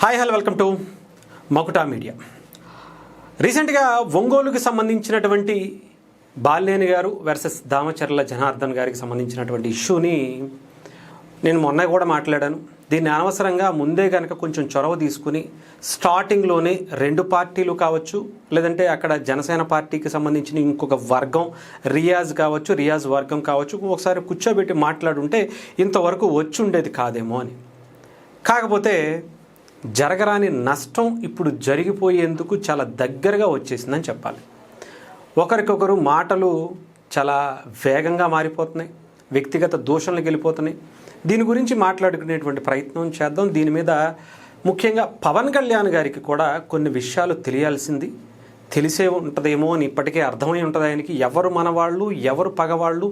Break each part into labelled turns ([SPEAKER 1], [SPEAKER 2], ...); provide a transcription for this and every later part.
[SPEAKER 1] Hi hello welcome to మకుటా media. రీసెంట్గా ఒంగోలుకి సంబంధించినటువంటి బాలినేని గారు వర్సెస్ దామచర్ల జనార్దన్ గారికి సంబంధించినటువంటి ఇష్యూని నేను మొన్న కూడా మాట్లాడాను. దీన్ని అనవసరంగా ముందే కనుక కొంచెం చొరవ తీసుకుని స్టార్టింగ్లోనే రెండు పార్టీలు కావచ్చు, లేదంటే అక్కడ జనసేన పార్టీకి సంబంధించిన ఇంకొక వర్గం రియాజ్ కావచ్చు, రియాజ్ వర్గం కావచ్చు, ఒకసారి కూర్చోబెట్టి మాట్లాడుంటే ఇంతవరకు వచ్చి ఉండేది కాదేమో అని. కాకపోతే జరగరాని నష్టం ఇప్పుడు జరిగిపోయేందుకు చాలా దగ్గరగా వచ్చేసిందని చెప్పాలి. ఒకరికొకరు మాటలు చాలా వేగంగా మారిపోతున్నాయి, వ్యక్తిగత దూషణలకు వెళ్ళిపోతున్నాయి. దీని గురించి మాట్లాడుకునేటువంటి ప్రయత్నం చేద్దాం. దీని మీద ముఖ్యంగా పవన్ కళ్యాణ్ గారికి కూడా కొన్ని విషయాలు తెలిసే ఉంటుందేమో అని ఇప్పటికే అర్థమై ఉంటుంది ఆయనకి. ఎవరు మనవాళ్ళు, ఎవరు పగవాళ్ళు,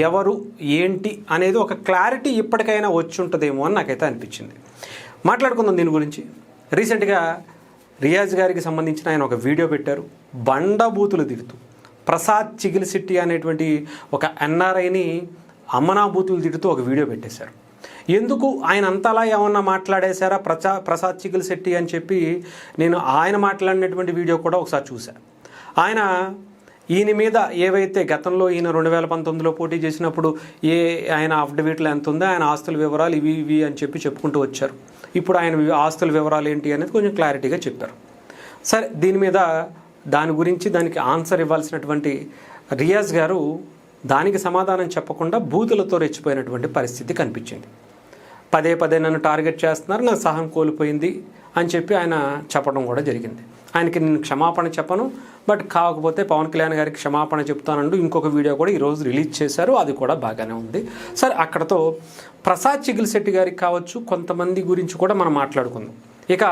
[SPEAKER 1] ఎవరు ఏంటి అనేది ఒక క్లారిటీ ఇప్పటికైనా వచ్చి ఉంటుందేమో అని నాకైతే అనిపించింది. మాట్లాడుకుందాం దీని గురించి. రీసెంట్గా రియాజ్ గారికి సంబంధించిన ఆయన ఒక వీడియో పెట్టారు, బండబూతులు తిడుతూ. ప్రసాద్ చిగిలిశెట్టి అనేటువంటి ఒక ఎన్ఆర్ఐని అమ్మనాబూతులు తిడుతూ ఒక వీడియో పెట్టేశారు. ఎందుకు ఆయన అంతలా ఏమన్నా మాట్లాడేశారా ప్రసాద్ చిగిలిశెట్టి అని చెప్పి నేను ఆయన మాట్లాడినటువంటి వీడియో కూడా ఒకసారి చూశాను. ఈయన మీద ఏవైతే గతంలో ఈయన 2019లో పోటీ చేసినప్పుడు ఆయన అఫిడవిట్లో ఎంత ఉందో, ఆయన ఆస్తుల వివరాలు ఇవి అని చెప్పుకుంటూ వచ్చారు. ఇప్పుడు ఆయన ఆస్తుల వివరాలు ఏంటి అనేది కొంచెం క్లారిటీగా చెప్పారు. సరే, దాని గురించి దానికి ఆన్సర్ ఇవ్వాల్సినటువంటి రియాజ్ గారు దానికి సమాధానం చెప్పకుండా బూతులతో రెచ్చిపోయినటువంటి పరిస్థితి కనిపించింది. పదే నన్ను టార్గెట్ చేస్తున్నారు, నా సహనం కోల్పోయింది అని చెప్పి ఆయన చెప్పడం కూడా జరిగింది. ఆయనకి నేను క్షమాపణ చెప్పను, బట్ కాకపోతే పవన్ కళ్యాణ్ గారికి క్షమాపణ చెప్తానంటూ ఇంకొక వీడియో కూడా ఈరోజు రిలీజ్ చేశారు. అది కూడా బాగానే ఉంది. సరే, అక్కడతో ప్రసాద్ చిగిలిశెట్టి గారికి కావచ్చు, కొంతమంది గురించి కూడా మనం మాట్లాడుకుందాం. ఇక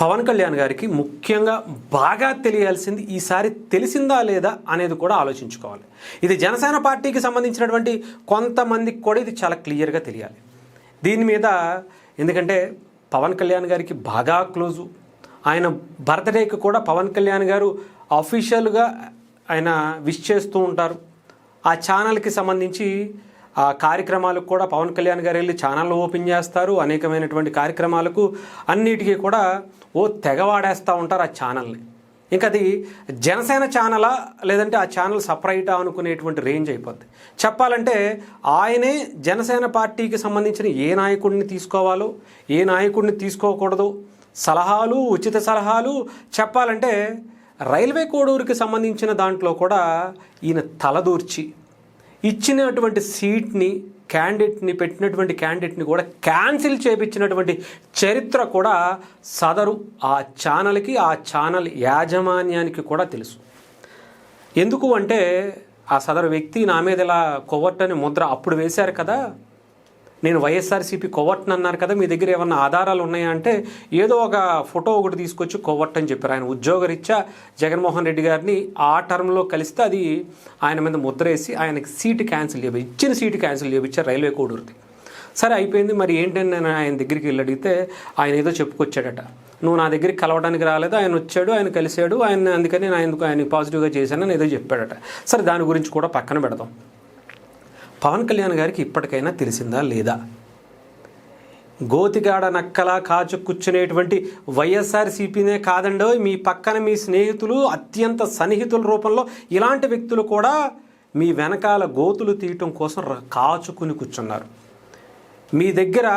[SPEAKER 1] పవన్ కళ్యాణ్ గారికి ముఖ్యంగా బాగా తెలియాల్సింది ఈసారి తెలిసిందా లేదా అనేది కూడా ఆలోచించుకోవాలి. ఇది జనసేన పార్టీకి సంబంధించినటువంటి కొంతమందికి కూడా ఇది చాలా క్లియర్గా తెలియాలి. దీని మీద ఎందుకంటే పవన్ కళ్యాణ్ గారికి బాగా క్లోజు. ఆయన బర్త్డేకి కూడా పవన్ కళ్యాణ్ గారు అఫీషియల్గా ఆయన విష్ చేస్తూ ఉంటారు. ఆ ఛానల్కి సంబంధించి ఆ కార్యక్రమాలకు కూడా పవన్ కళ్యాణ్ గారు వెళ్ళి ఛానల్ ఓపెన్ చేస్తారు. అనేకమైనటువంటి కార్యక్రమాలకు అన్నిటికీ కూడా తెగవాడేస్తూ ఉంటారు ఆ ఛానల్ని. ఇంకా అది జనసేన ఛానలా లేదంటే ఆ ఛానల్ సపరేటా అనుకునేటువంటి రేంజ్ అయిపోద్ది. చెప్పాలంటే ఆయనే జనసేన పార్టీకి సంబంధించిన ఏ నాయకుడిని తీసుకోవాలో, ఏ నాయకుడిని తీసుకోకూడదు, సలహాలు, ఉచిత సలహాలు చెప్పాలంటే రైల్వే కోడూరుకి సంబంధించిన దాంట్లో కూడా ఈయన తలదూర్చి ఇచ్చినటువంటి సీట్ని పెట్టినటువంటి క్యాండిడేట్ని కూడా క్యాన్సిల్ చేయించినటువంటి చరిత్ర కూడా సదరు ఆ ఛానల్కి, ఆ ఛానల్ యాజమాన్యానికి కూడా తెలుసు. ఎందుకు అంటే ఆ సదరు వ్యక్తి నా మీద ఇలా కొవ్వొట్టని ముద్ర అప్పుడు వేశారు కదా, నేను వైఎస్ఆర్సీపీ కొవ్వొట్టని అన్నారు కదా, మీ దగ్గర ఏమన్నా ఆధారాలు ఉన్నాయా అంటే ఏదో ఒక ఫోటో ఒకటి తీసుకొచ్చి కొవ్వొట్టని చెప్పారు. ఆయన ఉద్యోగరీత్యా జగన్మోహన్ రెడ్డి గారిని ఆ టర్మ్లో కలిస్తే అది ఆయన మీద ముద్రేసి ఆయనకి ఇచ్చిన సీటు క్యాన్సిల్ చేయించారు రైల్వే కోడూరుది. సరే, అయిపోయింది. మరి ఏంటని నేను ఆయన దగ్గరికి వెళ్ళి అడిగితే ఆయన ఏదో చెప్పుకొచ్చాడట. నువ్వు నా దగ్గరికి కలవడానికి రాలేదు, ఆయన వచ్చాడు, ఆయన కలిశాడు, అందుకని నేను ఆయన పాజిటివ్గా చేశానని ఏదో చెప్పాడట. సరే, దాని గురించి కూడా పక్కన పెడదాం. పవన్ కళ్యాణ్ గారికి ఇప్పటికైనా తెలిసిందా లేదా? గోతిగాడ నక్కలా కాచు కూర్చునేటువంటి వైఎస్ఆర్సీపీనే కాదండో, మీ పక్కన మీ స్నేహితులు, అత్యంత సన్నిహితుల రూపంలో ఇలాంటి వ్యక్తులు కూడా మీ వెనకాల గోతులు తీయటం కోసం కాచుకుని కూర్చున్నారు. మీ దగ్గర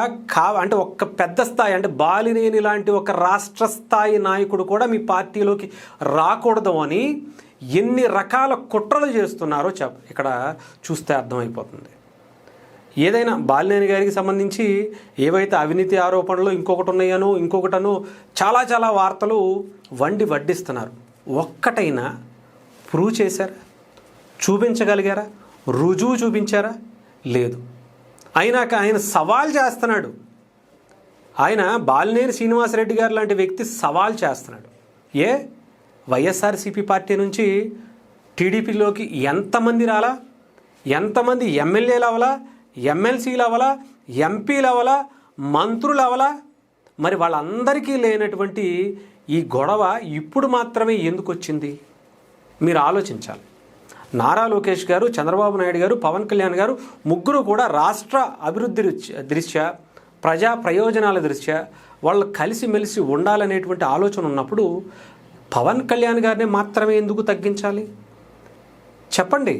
[SPEAKER 1] అంటే ఒక పెద్ద స్థాయి అంటే బాలినేని లాంటి ఒక రాష్ట్ర స్థాయి నాయకుడు కూడా మీ పార్టీలోకి రాకూడదు అని ఎన్ని రకాల కుట్రలు చేస్తున్నారో ఇక్కడ చూస్తే అర్థమైపోతుంది. ఏదైనా బాలినేని గారికి సంబంధించి ఏవైతే అవినీతి ఆరోపణలు ఇంకొకటి ఉన్నాయనో ఇంకొకటనో చాలా వార్తలు వడ్డిస్తున్నారు. ఒక్కటైనా ప్రూవ్ చేశారా? చూపించగలిగారా? రుజువు చూపించారా? లేదు. అయినాక ఆయన సవాల్ చేస్తున్నాడు. ఆయన బాలినేని శ్రీనివాసరెడ్డి గారు లాంటి వ్యక్తి సవాల్ చేస్తున్నాడు. వైఎస్ఆర్సీపీ పార్టీ నుంచి టీడీపీలోకి ఎంతమంది రాలా, ఎంతమంది ఎమ్మెల్యేలు అవ్వాలా, ఎమ్మెల్సీలు అవ్వాలా, ఎంపీలు అవ్వాలా, మంత్రులు అవ్వాలా, మరి వాళ్ళందరికీ లేనటువంటి ఈ గొడవ ఇప్పుడు మాత్రమే ఎందుకు వచ్చింది? మీరు ఆలోచించాలి. నారా లోకేష్ గారు, చంద్రబాబు నాయుడు గారు, పవన్ కళ్యాణ్ గారు ముగ్గురు కూడా రాష్ట్ర అభివృద్ధి దృష్ట్యా, ప్రజా ప్రయోజనాల దృష్ట్యా వాళ్ళు కలిసిమెలిసి ఉండాలనేటువంటి ఆలోచన ఉన్నప్పుడు పవన్ కళ్యాణ్ గారిని మాత్రమే ఎందుకు తగ్గించాలి చెప్పండి?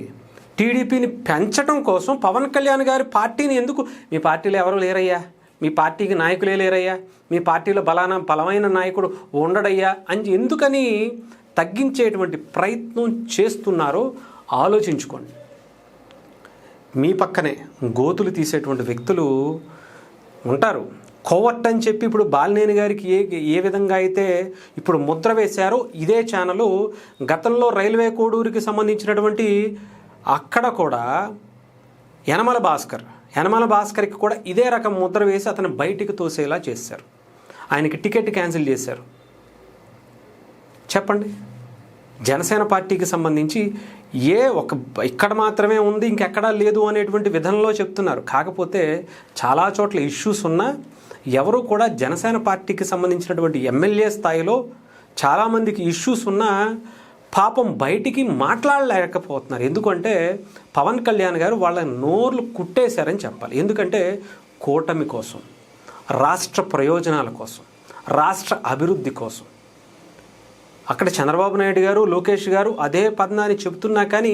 [SPEAKER 1] టీడీపీని పెంచడం కోసం పవన్ కళ్యాణ్ గారి పార్టీని ఎందుకు, మీ పార్టీలో ఎవరు లేరయ్యా, మీ పార్టీకి నాయకులే లేరయ్యా, మీ పార్టీలో బలమైన నాయకుడు ఉండడయ్యా అని ఎందుకని తగ్గించేటువంటి ప్రయత్నం చేస్తున్నారో ఆలోచించుకోండి. మీ పక్కనే గోతులు తీసేటువంటి వ్యక్తులు ఉంటారు. కోవర్ట్ అని చెప్పి ఇప్పుడు బాలినేని గారికి ఏ విధంగా అయితే ఇప్పుడు ముద్ర వేశారో ఇదే ఛానల్ గతంలో రైల్వే కోడూరుకి సంబంధించినటువంటి అక్కడ కూడా యనమల భాస్కర్కి కూడా ఇదే రకం ముద్ర వేసి అతను బయటికి తోసేలా చేశారు. ఆయనకి టికెట్ క్యాన్సిల్ చేశారు. చెప్పండి, జనసేన పార్టీకి సంబంధించి ఇక్కడ మాత్రమే ఉంది ఇంకెక్కడా లేదు అనేటువంటి విధంలో చెప్తున్నారు. కాకపోతే చాలా చోట్ల ఇష్యూస్ ఉన్నా ఎవరు కూడా జనసేన పార్టీకి సంబంధించినటువంటి ఎమ్మెల్యే స్థాయిలో చాలామందికి ఇష్యూస్ ఉన్నా పాపం బయటికి మాట్లాడలేకపోతున్నారు. ఎందుకంటే పవన్ కళ్యాణ్ గారు వాళ్ళ నోర్లు కుట్టేశారని చెప్పాలి. ఎందుకంటే కూటమి కోసం, రాష్ట్ర ప్రయోజనాల కోసం, రాష్ట్ర అభివృద్ధి కోసం అక్కడ చంద్రబాబు నాయుడు గారు, లోకేష్ గారు అదే పద్నాన్ని చెబుతున్నా కానీ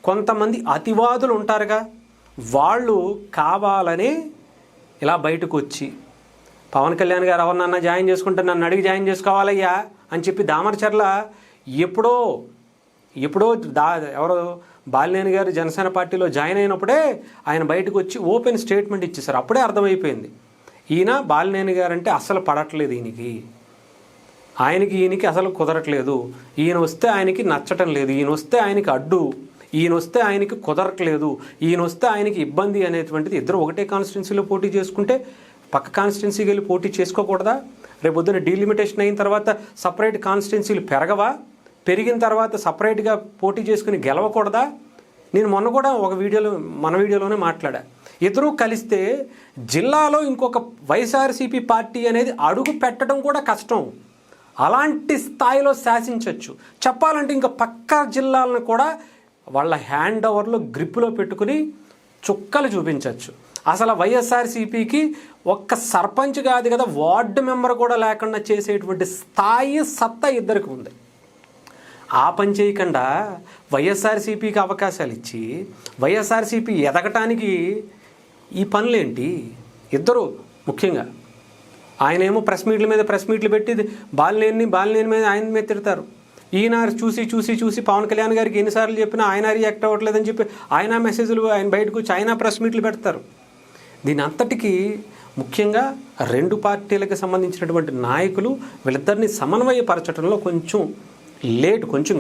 [SPEAKER 1] కొంతమంది అతివాదులు ఉంటారుగా, వాళ్ళు కావాలనే ఇలా బయటకు వచ్చి పవన్ కళ్యాణ్ గారు ఎవరినన్నా జాయిన్ చేసుకుంటే నన్ను అడిగి జాయిన్ చేసుకోవాలయ్యా అని చెప్పి దామరచర్ల ఎప్పుడో ఎవరో బాలినేని గారు జనసేన పార్టీలో జాయిన్ అయినప్పుడే ఆయన బయటకు వచ్చి ఓపెన్ స్టేట్మెంట్ ఇచ్చేసారు. అప్పుడే అర్థమైపోయింది ఈయన బాలినేని గారు అంటే అస్సలు పడట్లేదు, ఈయనకి అసలు కుదరట్లేదు, ఈయన వస్తే ఆయనకి నచ్చటం లేదు, ఈయన వస్తే ఆయనకి అడ్డు, ఈయన వస్తే ఆయనకి కుదరట్లేదు, ఈయన వస్తే ఆయనకి ఇబ్బంది అనేటువంటిది. ఇద్దరు ఒకటే కాన్స్టిట్యున్సీలో పోటీ చేసుకుంటే పక్క కాన్స్టిట్యున్సీకి వెళ్ళి పోటీ చేసుకోకూడదా? రేపు పొద్దున్న డీలిమిటేషన్ అయిన తర్వాత సపరేట్ కాన్స్టిట్యున్సీలు పెరగవా? పెరిగిన తర్వాత సపరేట్గా పోటీ చేసుకుని గెలవకూడదా? నేను మొన్న కూడా మన వీడియోలోనే మాట్లాడా. ఇద్దరూ కలిస్తే జిల్లాలో ఇంకొక వైఎస్ఆర్సీపీ పార్టీ అనేది అడుగు పెట్టడం కూడా కష్టం. అలాంటి స్థాయిలో శాసించవచ్చు. చెప్పాలంటే ఇంకా పక్క జిల్లాలను కూడా వాళ్ళ హ్యాండ్ ఓవర్లో గ్రిప్పులో పెట్టుకుని చుక్కలు చూపించవచ్చు. అసలు వైఎస్ఆర్సీపీకి ఒక్క సర్పంచ్ కాదు కదా, వార్డు మెంబర్ కూడా లేకుండా చేసేటువంటి స్థాయి సత్తా ఇద్దరికి ఉంది. ఆ పని చేయకుండా వైఎస్ఆర్సీపీకి అవకాశాలు ఇచ్చి వైఎస్ఆర్సీపీ ఎదగటానికి ఈ పనులేంటి? ఇద్దరు ముఖ్యంగా ఆయనేమో ప్రెస్ మీట్లు పెట్టి బాలినేని మీద ఆయన మీద తిడతారు. ఈయన చూసి పవన్ కళ్యాణ్ గారికి ఎన్నిసార్లు చెప్పినా ఆయన రియాక్ట్ అవ్వట్లేదని చెప్పి ఆయన మెసేజ్లు ఆయన బయటకు వచ్చి ఆయన ప్రెస్ మీట్లు పెడతారు. దీని అంతటికీ ముఖ్యంగా రెండు పార్టీలకు సంబంధించినటువంటి నాయకులు వీళ్ళిద్దరిని సమన్వయపరచడంలో కొంచెం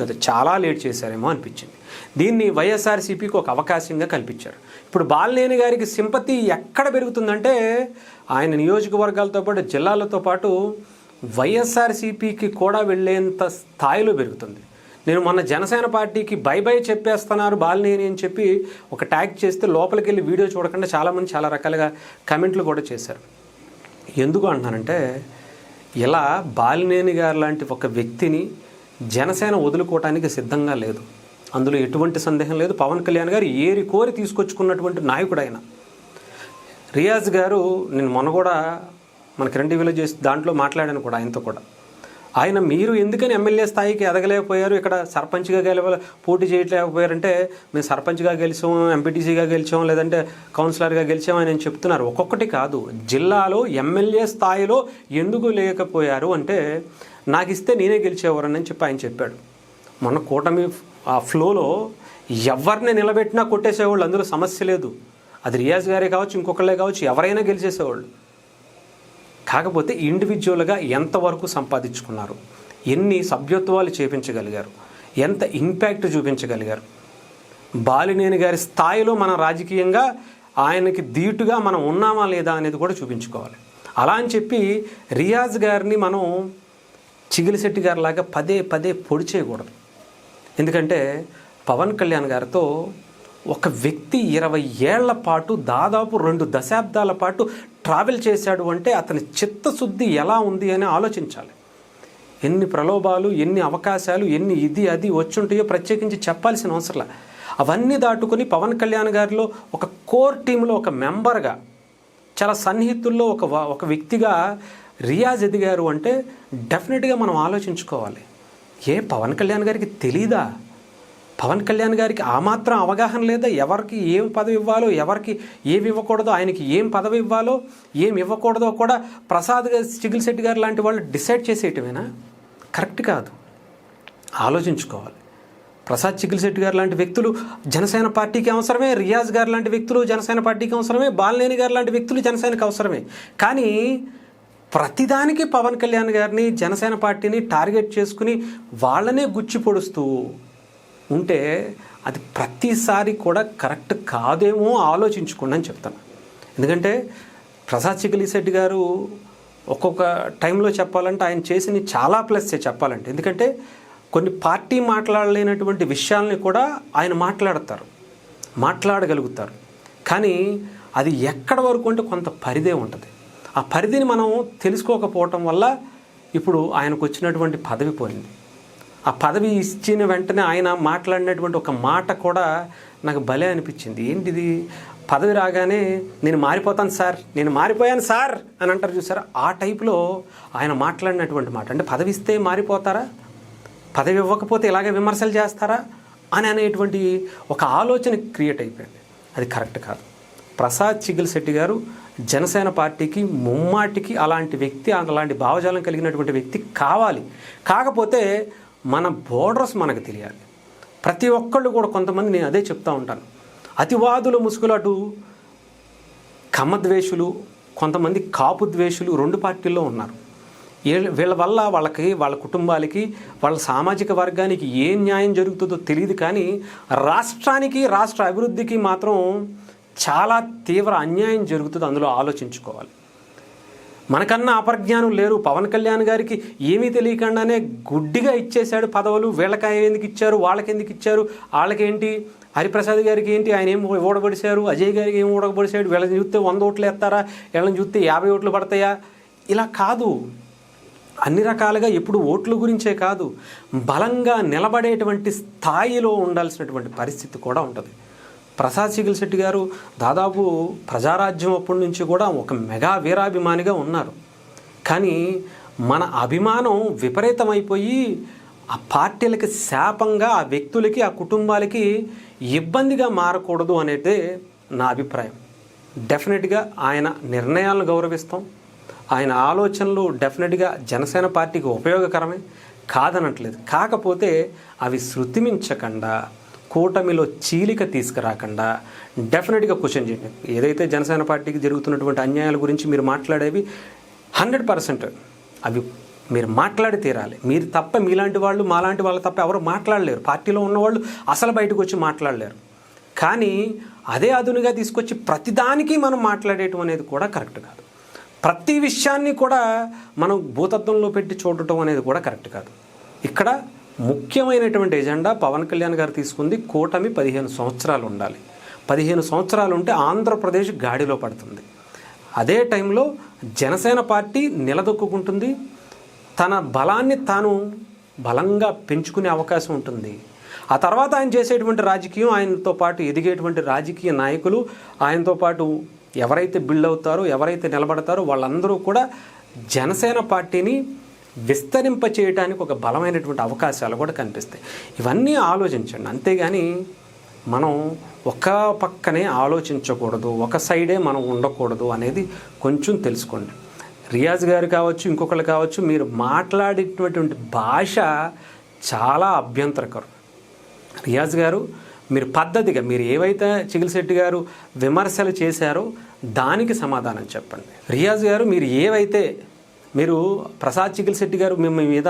[SPEAKER 1] కదా చాలా లేట్ చేశారేమో అనిపించింది. దీన్ని వైఎస్ఆర్సీపీకి ఒక అవకాశంగా కల్పించారు. ఇప్పుడు బాలినేని గారికి సింపతి ఎక్కడ పెరుగుతుందంటే ఆయన నియోజకవర్గాలతో పాటు జిల్లాలతో పాటు వైఎస్ఆర్సీపీకి కూడా వెళ్ళేంత స్థాయిలో పెరుగుతుంది. నేను మొన్న జనసేన పార్టీకి బై చెప్పేస్తున్నారు బాలినేని అని చెప్పి ఒక ట్యాగ్ చేస్తే లోపలికి వెళ్ళి వీడియో చూడకుండా చాలామంది చాలా రకాలుగా కమెంట్లు కూడా చేశారు. ఎందుకు అంటున్నానంటే ఇలా బాలినేని గారు లాంటి ఒక వ్యక్తిని జనసేన వదులుకోవటానికి సిద్ధంగా లేదు, అందులో ఎటువంటి సందేహం లేదు. పవన్ కళ్యాణ్ గారు ఏరి కోరి తీసుకొచ్చుకున్నటువంటి నాయకుడు ఆయన. రియాజ్ గారు నేను మొన్న కూడా మనకి రెండు టీవీలో దాంట్లో మాట్లాడాను కూడా ఆయనతో కూడా. ఆయన మీరు ఎందుకని ఎమ్మెల్యే స్థాయికి ఎదగలేకపోయారు, ఇక్కడ సర్పంచ్గా పోటీ చేయలేకపోయారంటే మేము సర్పంచ్గా గెలిచాం, ఎంపీటీసీగా గెలిచాం, లేదంటే కౌన్సిలర్గా గెలిచాం అని చెప్తున్నారు. ఒక్కొక్కటి కాదు, జిల్లాలో ఎమ్మెల్యే స్థాయిలో ఎందుకు లేకపోయారు అంటే నాకు ఇస్తే నేనే గెలిచేవారని చెప్పి ఆయన చెప్పాడు. మొన్న కూటమి ఆ ఫ్లోలో ఎవరిని నిలబెట్టినా కొట్టేసేవాళ్ళు, అందులో సమస్య లేదు. అది రియాజ్ గారే కావచ్చు, ఇంకొకళ్ళే కావచ్చు, ఎవరైనా గెలిచేసేవాళ్ళు. కాకపోతే ఇండివిజువల్గా ఎంతవరకు సంపాదించుకున్నారు, ఎన్ని సభ్యత్వాలు చేపించగలిగారు, ఎంత ఇంపాక్ట్ చూపించగలిగారు, బాలినేని గారి స్థాయిలో మన రాజకీయంగా ఆయనకి ధీటుగా మనం ఉన్నామా లేదా అనేది కూడా చూపించుకోవాలి. అలా అని చెప్పి రియాజ్ గారిని మనం చిగిలిశెట్టి గారిలాగా పదే పొడి చేయకూడదు. ఎందుకంటే పవన్ కళ్యాణ్ గారితో ఒక వ్యక్తి 20 ఏళ్ల పాటు దాదాపు 2 దశాబ్దాల పాటు ట్రావెల్ చేశాడు అంటే అతని చిత్తశుద్ధి ఎలా ఉంది అని ఆలోచించాలి. ఎన్ని ప్రలోభాలు, ఎన్ని అవకాశాలు, ఎన్ని అది వచ్చుంటాయో ప్రత్యేకించి చెప్పాల్సిన అవసరంలా. అవన్నీ దాటుకొని పవన్ కళ్యాణ్ గారిలో ఒక కోర్ టీంలో ఒక మెంబర్గా, చాలా సన్నిహితుల్లో ఒక వ్యక్తిగా రియాజ్ ఎదిగారు అంటే డెఫినెట్గా మనం ఆలోచించుకోవాలి. పవన్ కళ్యాణ్ గారికి తెలీదా? పవన్ కళ్యాణ్ గారికి ఆ మాత్రం అవగాహన లేదా? ఎవరికి ఏం పదవి ఇవ్వాలో, ఎవరికి ఏమి ఇవ్వకూడదో, ఆయనకి ఏం పదవి ఇవ్వాలో, ఏం ఇవ్వకూడదో కూడా ప్రసాద్ చిగిల్శెట్టి గారు లాంటి వాళ్ళు డిసైడ్ చేసేయటమేనా? కరెక్ట్ కాదు. ఆలోచించుకోవాలి. ప్రసాద్ చిగిల్శెట్టి గారు లాంటి వ్యక్తులు జనసేన పార్టీకి అవసరమే, రియాజ్ గారు లాంటి వ్యక్తులు జనసేన పార్టీకి అవసరమే, బాలినేని గారు లాంటి వ్యక్తులు జనసేనకి అవసరమే. కానీ ప్రతిదానికి పవన్ కళ్యాణ్ గారిని, జనసేన పార్టీని టార్గెట్ చేసుకుని వాళ్ళనే గుచ్చి పొడుస్తూ ఉంటే అది ప్రతిసారి కూడా కరెక్ట్ కాదేమో ఆలోచించుకోండి అని చెప్తాను. ఎందుకంటే ప్రసాద్ చిగిల్శెట్టి గారు ఒక్కొక్క టైంలో చెప్పాలంటే ఆయన చేసిన చాలా ప్లస్సే చెప్పాలంటే. ఎందుకంటే కొన్ని పార్టీ మాట్లాడలేనటువంటి విషయాల్ని కూడా ఆయన మాట్లాడగలుగుతారు. కానీ అది ఎక్కడ వరకు అంటే కొంత పరిధే ఉంటుంది. ఆ పరిధిని మనం తెలుసుకోకపోవటం వల్ల ఇప్పుడు ఆయనకు వచ్చినటువంటి పదవి పోయింది. ఆ పదవి ఇచ్చిన వెంటనే ఆయన మాట్లాడినటువంటి ఒక మాట కూడా నాకు భలే అనిపించింది. ఏంటిది? పదవి రాగానే నేను మారిపోతాను సార్, నేను మారిపోయాను సార్ అని అంటారు చూసారా, ఆ టైప్లో ఆయన మాట్లాడినటువంటి మాట. అంటే పదవి ఇస్తే మారిపోతారా, పదవి ఇవ్వకపోతే ఇలాగే విమర్శలు చేస్తారా అని అనేటువంటి ఒక ఆలోచన క్రియేట్ అయిపోయింది. అది కరెక్ట్ కాదు. ప్రసాద్ చిగిల్శెట్టి గారు జనసేన పార్టీకి ముమ్మాటికి అలాంటి వ్యక్తి, అలాంటి భావజాలం కలిగినటువంటి వ్యక్తి కావాలి. కాకపోతే మన బోర్డర్స్ మనకు తెలియాలి. ప్రతి ఒక్కళ్ళు కూడా, కొంతమంది నేను అదే చెప్తూ ఉంటాను, అతివాదుల ముసుగులు, అటు కమ్మద్వేషులు, కొంతమంది కాపు ద్వేషులు 2 పార్టీల్లో ఉన్నారు. వీళ్ళ వల్ల వాళ్ళ కుటుంబాలకి, వాళ్ళ సామాజిక వర్గానికి ఏ న్యాయం జరుగుతుందో తెలియదు. కానీ రాష్ట్రానికి, రాష్ట్ర అభివృద్ధికి మాత్రం చాలా తీవ్ర అన్యాయం జరుగుతుంది. అందులో ఆలోచించుకోవాలి. మనకన్నా అపరిజ్ఞానం లేరు. పవన్ కళ్యాణ్ గారికి ఏమీ తెలియకుండానే గుడ్డిగా ఇచ్చేశాడు పదవులు. వీళ్ళకి ఎందుకు ఇచ్చారు, వాళ్ళకి ఎందుకు ఇచ్చారు, వాళ్ళకేంటి, హరిప్రసాద్ గారికి ఏంటి, ఆయన ఏం ఓడబడిశారు, అజయ్ గారికి ఏం ఓడబడిశాడు, వీళ్ళని చూస్తే 100 ఓట్లు వేస్తారా, వీళ్ళని చూస్తే 50 ఓట్లు పడతాయా? ఇలా కాదు. అన్ని రకాలుగా ఎప్పుడు ఓట్ల గురించే కాదు, బలంగా నిలబడేటువంటి స్థాయిలో ఉండాల్సినటువంటి పరిస్థితి కూడా ఉంటుంది. ప్రసాద్ చిగిల్శెట్టి గారు దాదాపు ప్రజారాజ్యం అప్పటి నుంచి కూడా ఒక మెగా వీరాభిమానిగా ఉన్నారు. కానీ మన అభిమానం విపరీతమైపోయి ఆ పార్టీలకి శాపంగా, ఆ వ్యక్తులకి, ఆ కుటుంబాలకి ఇబ్బందిగా మారకూడదు అనేది నా అభిప్రాయం. డెఫినెట్గా ఆయన నిర్ణయాలను గౌరవిస్తాం. ఆయన ఆలోచనలు డెఫినెట్గా జనసేన పార్టీకి ఉపయోగకరమే, కాదనట్లేదు. కాకపోతే అవి శృతిమించకుండా, కూటమిలో చీలిక తీసుకురాకుండా డెఫినెట్గా క్వశ్చన్ చేయండి. ఏదైతే జనసేన పార్టీకి జరుగుతున్నటువంటి అన్యాయాల గురించి మీరు మాట్లాడేవి 100% అవి మీరు మాట్లాడి తీరాలి. మీరు తప్ప, మీలాంటి వాళ్ళు, మాలాంటి వాళ్ళు తప్ప ఎవరు మాట్లాడలేరు. పార్టీలో ఉన్నవాళ్ళు అసలు బయటకు వచ్చి మాట్లాడలేరు. కానీ అదే అదునుగా తీసుకొచ్చి ప్రతిదానికి మనం మాట్లాడేయటం అనేది కూడా కరెక్ట్ కాదు. ప్రతి విషయాన్ని కూడా మనం భూతత్వంలో పెట్టి చూడటం అనేది కూడా కరెక్ట్ కాదు. ఇక్కడ ముఖ్యమైనటువంటి ఎజెండా పవన్ కళ్యాణ్ గారు తీసుకుంది, కూటమి 15 సంవత్సరాలు ఉండాలి. 15 సంవత్సరాలు ఉంటే ఆంధ్రప్రదేశ్ గాడిలో పడుతుంది. అదే టైంలో జనసేన పార్టీ నిలదొక్కుంటుంది, తన బలాన్ని తాను బలంగా పెంచుకునే అవకాశం ఉంటుంది. ఆ తర్వాత ఆయన చేసేటువంటి రాజకీయం, ఆయనతో పాటు ఎదిగేటువంటి రాజకీయ నాయకులు, ఆయనతో పాటు ఎవరైతే బిల్డ్ అవుతారో, ఎవరైతే నిలబడతారో వాళ్ళందరూ కూడా జనసేన పార్టీని విస్తరింప చేయడానికి ఒక బలమైనటువంటి అవకాశాలు కూడా కనిపిస్తాయి. ఇవన్నీ ఆలోచించండి. అంతేగాని మనం ఒక పక్కనే ఆలోచించకూడదు, ఒక సైడే మనం ఉండకూడదు అనేది కొంచెం తెలుసుకోండి. రియాజ్ గారు కావచ్చు, ఇంకొకళ్ళు కావచ్చు, మీరు మాట్లాడేటటువంటి భాష చాలా అభ్యంతరకరం. రియాజ్ గారు, మీరు పద్ధతిగా, మీరు ఏవైతే చిగిల్శెట్టి గారు విమర్శలు చేశారో దానికి సమాధానం చెప్పండి. రియాజ్ గారు, మీరు ప్రసాద్ చిగిల్శెట్టి గారు మీ మీద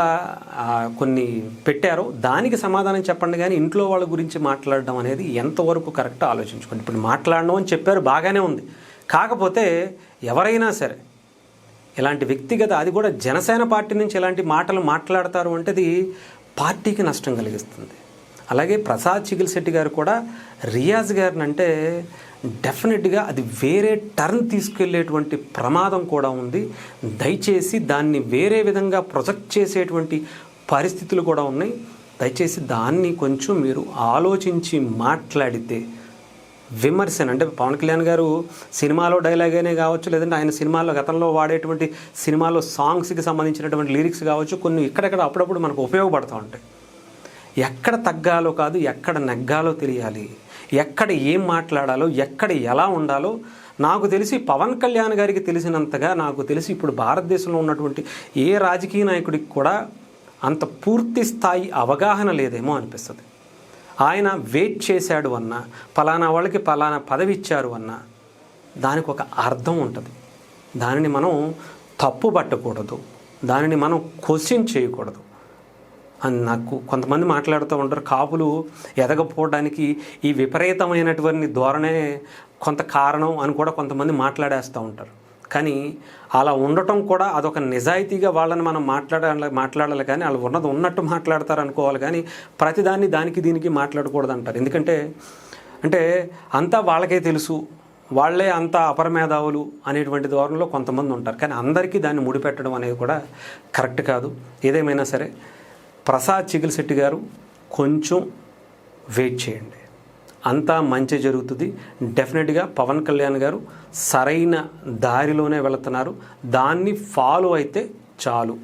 [SPEAKER 1] కొన్ని పెట్టారో దానికి సమాధానం చెప్పండి. కానీ ఇంట్లో వాళ్ళ గురించి మాట్లాడడం అనేది ఎంతవరకు కరెక్ట్ ఆలోచించుకోండి. ఇప్పుడు మాట్లాడడం అని చెప్పారు, బాగానే ఉంది. కాకపోతే ఎవరైనా సరే ఇలాంటి వ్యక్తిగత, అది కూడా జనసేన పార్టీ నుంచి ఇలాంటి మాటలు మాట్లాడతారు అంటే అది పార్టీకి నష్టం కలిగిస్తుంది. అలాగే ప్రసాద్ చిగిల్శెట్టి గారు కూడా రియాజ్ గారిని అంటే డెఫినెట్గా అది వేరే టర్న్ తీసుకెళ్లేటువంటి ప్రమాదం కూడా ఉంది. దయచేసి దాన్ని వేరే విధంగా ప్రొజెక్ట్ చేసేటువంటి పరిస్థితులు కూడా ఉన్నాయి. దయచేసి దాన్ని కొంచెం మీరు ఆలోచించి మాట్లాడితే విమర్శన అంటే పవన్ కళ్యాణ్ గారు సినిమాలో డైలాగేనే కావచ్చు, లేదంటే ఆయన సినిమాలో గతంలో వాడేటువంటి సినిమాలో సాంగ్స్కి సంబంధించినటువంటి లిరిక్స్ కావచ్చు, కొన్ని ఇక్కడెక్కడ అప్పుడప్పుడు మనకు ఉపయోగపడుతూ ఉంటాయి. ఎక్కడ తగ్గాలో కాదు, ఎక్కడ నెగ్గాలో తెలియాలి, ఎక్కడ ఏం మాట్లాడాలో, ఎక్కడ ఎలా ఉండాలో. నాకు తెలిసి పవన్ కళ్యాణ్ గారికి తెలిసినంతగా నాకు తెలిసి ఇప్పుడు భారతదేశంలో ఉన్నటువంటి ఏ రాజకీయ నాయకుడికి కూడా అంత పూర్తి స్థాయి అవగాహన లేదేమో అనిపిస్తుంది. ఆయన వెయిట్ చేశాడు అన్నా, పలానా వాళ్ళకి పలానా పదవి ఇచ్చారు అన్నా దానికి ఒక అర్థం ఉంటుంది. దానిని మనం తప్పు పట్టకూడదు, దానిని మనం క్వశ్చన్ చేయకూడదు అని నాకు కొంతమంది మాట్లాడుతూ ఉంటారు. కాపులు ఎదగపోవడానికి ఈ విపరీతమైనటువంటి ధోరణే కొంత కారణం అని కూడా కొంతమంది మాట్లాడేస్తూ ఉంటారు. కానీ అలా ఉండటం కూడా అదొక నిజాయితీగా వాళ్ళని మనం మాట్లాడాలి కానీ వాళ్ళు ఉన్నది ఉన్నట్టు మాట్లాడతారు అనుకోవాలి, కానీ ప్రతిదాన్ని దానికి దీనికి మాట్లాడకూడదు అంటారు. ఎందుకంటే అంతా వాళ్ళకే తెలుసు, వాళ్ళే అంత అపరమేధావులు అనేటువంటి ధోరణిలో కొంతమంది ఉంటారు. కానీ అందరికీ దాన్ని ముడిపెట్టడం అనేది కూడా కరెక్ట్ కాదు. ఏదేమైనా సరే ప్రసాద్ చిగిలిశెట్టి గారు కొంచెం వెయిట్ చేయండి, అంతా మంచి జరుగుతుంది. డెఫినెట్గా పవన్ కళ్యాణ్ గారు సరైన దారిలోనే వెళుతున్నారు, దాన్ని ఫాలో అయితే చాలు.